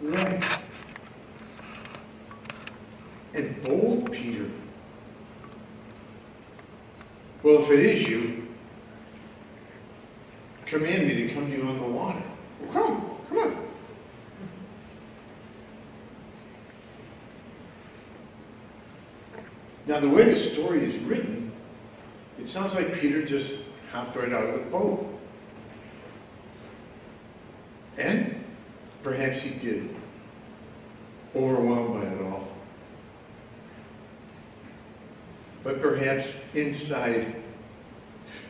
Right. And bold Peter. Well, if it is you, command me to come to you on the water. Well, come on. Now, the way the story is written, it sounds like Peter just hopped right out of the boat. And perhaps he did, overwhelmed by it all. But perhaps inside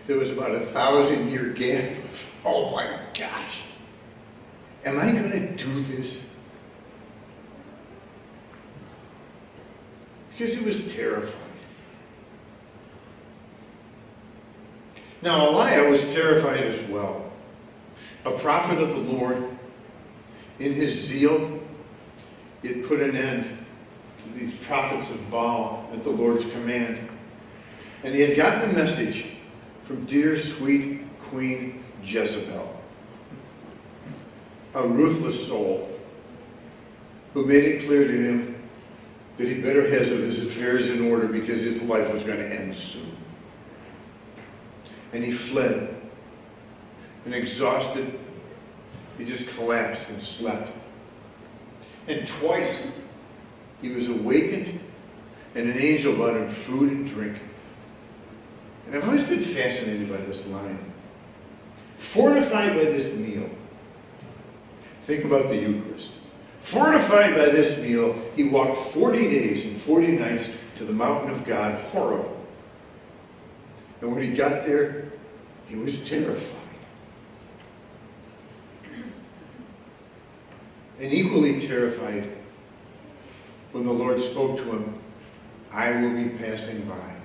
there was about 1,000-year gap of, oh my gosh, am I going to do this? Because he was terrified. Now, Elijah was terrified as well. A prophet of the Lord, in his zeal, it put an end to these prophets of Baal at the Lord's command. And he had gotten a message from dear, sweet Queen Jezebel, a ruthless soul, who made it clear to him that he better have his affairs in order because his life was going to end soon. And he fled. And exhausted, he just collapsed and slept. And twice he was awakened and an angel brought him food and drink. And I've always been fascinated by this line. Fortified by this meal. Think about the Eucharist. Fortified by this meal, he walked 40 days and 40 nights to the mountain of God, horrible. And when he got there, he was terrified. And equally terrified when the Lord spoke to him, I will be passing by.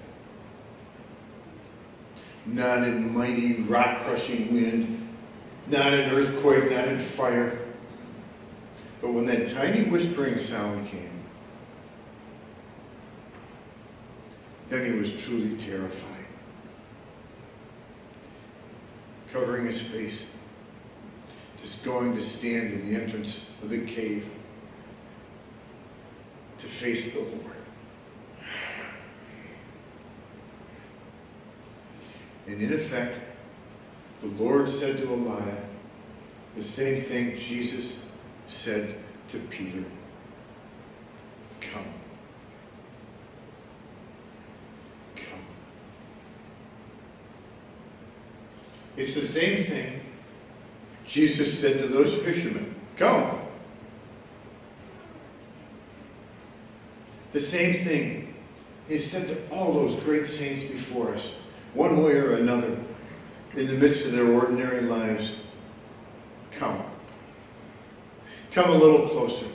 Not in mighty rock-crushing wind, not in earthquake, not in fire. But when that tiny whispering sound came, then he was truly terrified. Covering his face, just going to stand in the entrance of the cave to face the Lord. And in effect, the Lord said to Elijah the same thing Jesus said to Peter. Come. Come. It's the same thing Jesus said to those fishermen. Come. The same thing he said to all those great saints before us, one way or another, in the midst of their ordinary lives. Come. Come a little closer.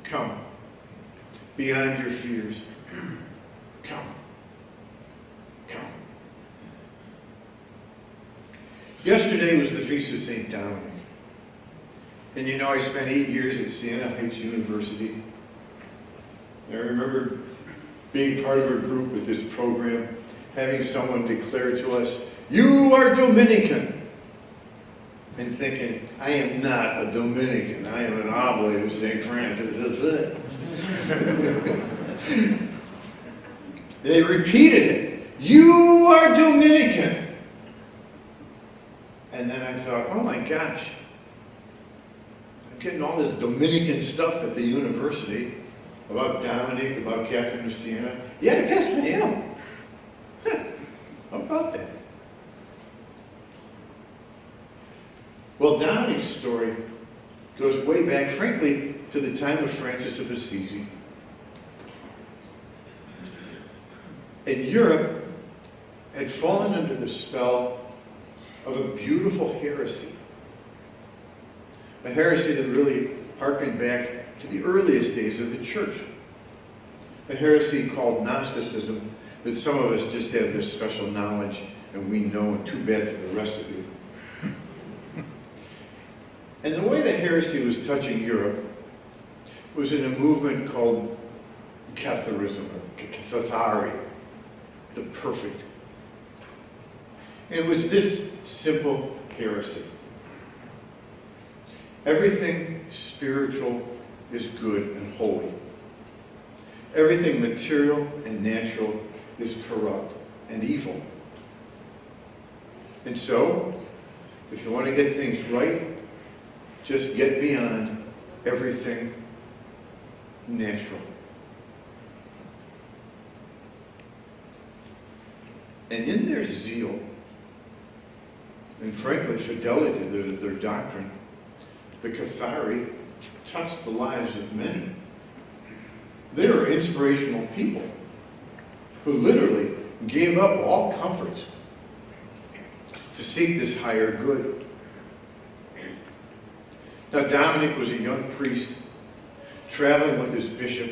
Come. Beyond your fears. Come. Come. Yesterday was the Feast of St. Dominic. And you know, I spent 8 years at Siena Heights University. And I remember being part of a group with this program, having someone declare to us, you are Dominican. And thinking, I am not a Dominican. I am an oblate of St. Francis. That's it. They repeated it. You are Dominican. And then I thought, oh my gosh. I'm getting all this Dominican stuff at the university about Dominic, about Catherine of Siena. Yeah, I guess I am. How about that? Well, Dominic's story goes way back, frankly, to the time of Francis of Assisi. And Europe had fallen under the spell of a beautiful heresy. A heresy that really harkened back to the earliest days of the church. A heresy called Gnosticism that some of us just have this special knowledge and we know, and too bad for the rest of you. And the way the heresy was touching Europe was in a movement called Catharism, or Cathari, the perfect. And it was this simple heresy. Everything spiritual is good and holy. Everything material and natural is corrupt and evil. And so, if you want to get things right, just get beyond everything natural. And in their zeal, and frankly fidelity to their doctrine, the Cathari touched the lives of many. They were inspirational people who literally gave up all comforts to seek this higher good. Now, Dominic was a young priest traveling with his bishop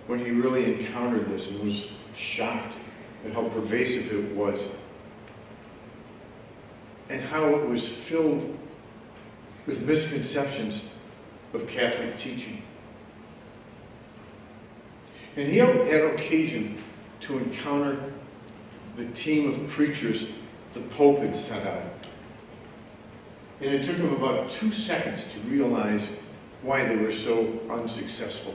when he really encountered this and was shocked at how pervasive it was and how it was filled with misconceptions of Catholic teaching. And he had occasion to encounter the team of preachers the Pope had sent out. And it took him about 2 seconds to realize why they were so unsuccessful.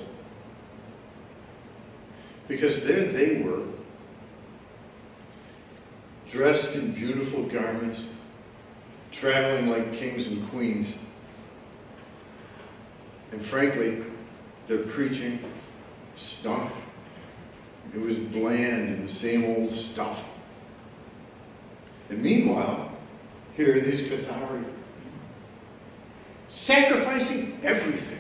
Because there they were, dressed in beautiful garments, traveling like kings and queens. And frankly, their preaching stunk. It was bland and the same old stuff. And meanwhile, here are these Cathari sacrificing everything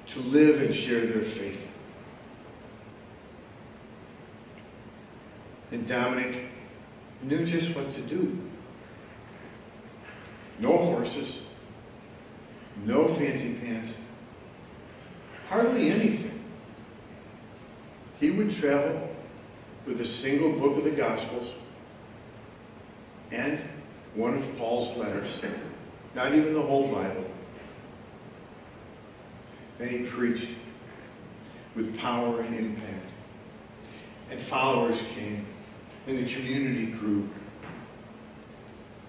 to live and share their faith. And Dominic knew just what to do. No horses, no fancy pants, hardly anything. He would travel with a single book of the Gospels and one of Paul's letters, not even the whole Bible. And he preached with power and impact. And followers came, and the community grew.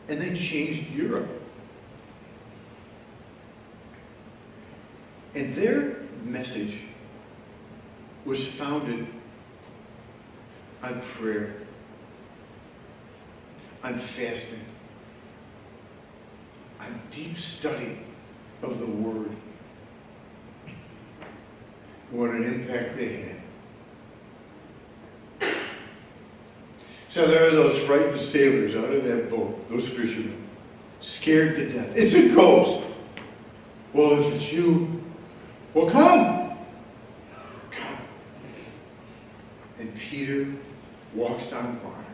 And they changed Europe. And their message was founded on prayer, on fasting, on deep study of the Word. What an impact they had. So there are those frightened sailors out of that boat, those fishermen, scared to death. It's a ghost. Well, if it's you, well, come. Come. And Peter walks on water.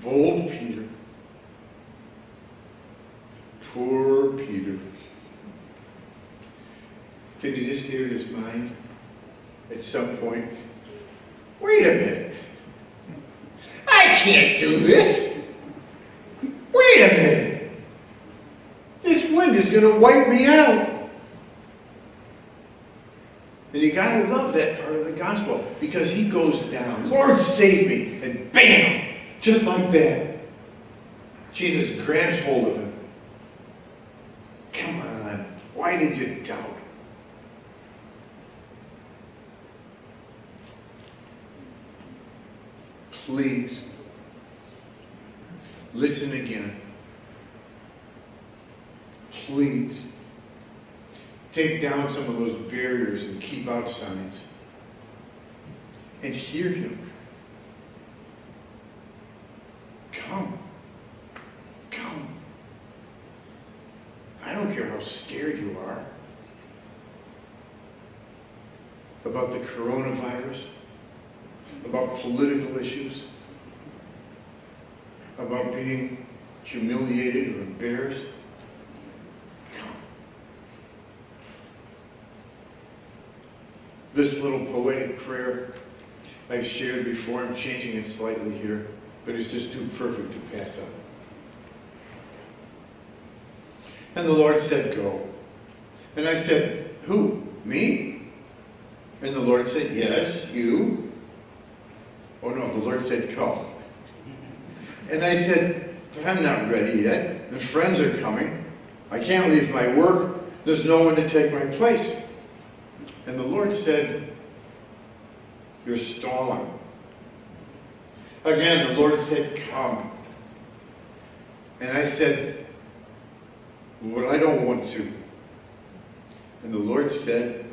Bold Peter. Poor Peter. Can you just hear his mind at some point? Wait a minute. I can't do this. Wait a minute. This wind is going to wipe me out. And you got to love that part of the gospel because he goes down. Lord, save me. And bam! Just like that. Jesus grabs hold of him. Come on. Why did you doubt? Please, listen again. Please, take down some of those barriers and keep out signs. And hear him. Come. Come. I don't care how scared you are about the coronavirus, about political issues, about being humiliated or embarrassed. Come. This little poetic prayer I've shared before, I'm changing it slightly here, but it's just too perfect to pass up. And the Lord said, go. And I said, who? Me? And the Lord said, yes, you. Oh no, the Lord said, go. And I said, but I'm not ready yet. The friends are coming. I can't leave my work. There's no one to take my place. And the Lord said, you're stalling. Again, the Lord said, come. And I said, well, I don't want to. And the Lord said,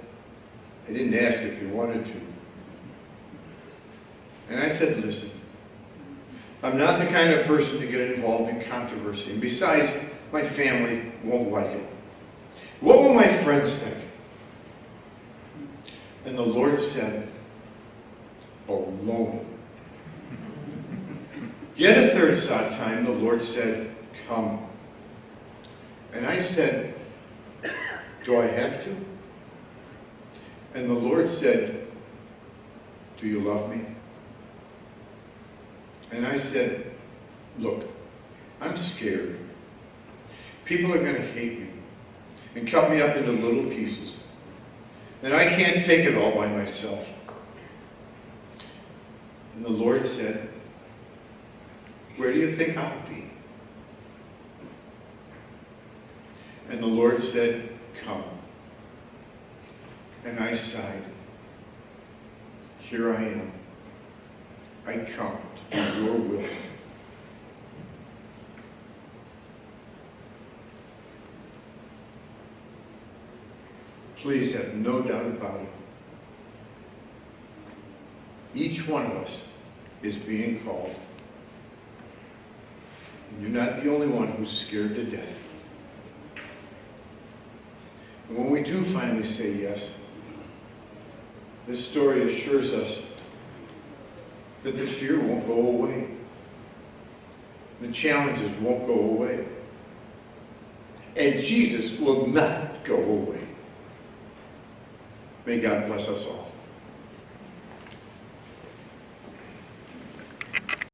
I didn't ask if you wanted to. And I said, listen, I'm not the kind of person to get involved in controversy. And besides, my family won't like it. What will my friends think? And the Lord said, alone. Yet a third time, the Lord said, come. And I said, do I have to? And the Lord said, do you love me? And I said, look, I'm scared. People are going to hate me and cut me up into little pieces. And I can't take it all by myself. And the Lord said, where do you think I'll be? And the Lord said, come. And I sighed. Here I am. I come to do your will. Please have no doubt about it. Each one of us is being called. And you're not the only one who's scared to death. And when we do finally say yes, this story assures us that the fear won't go away. The challenges won't go away. And Jesus will not go away. May God bless us all.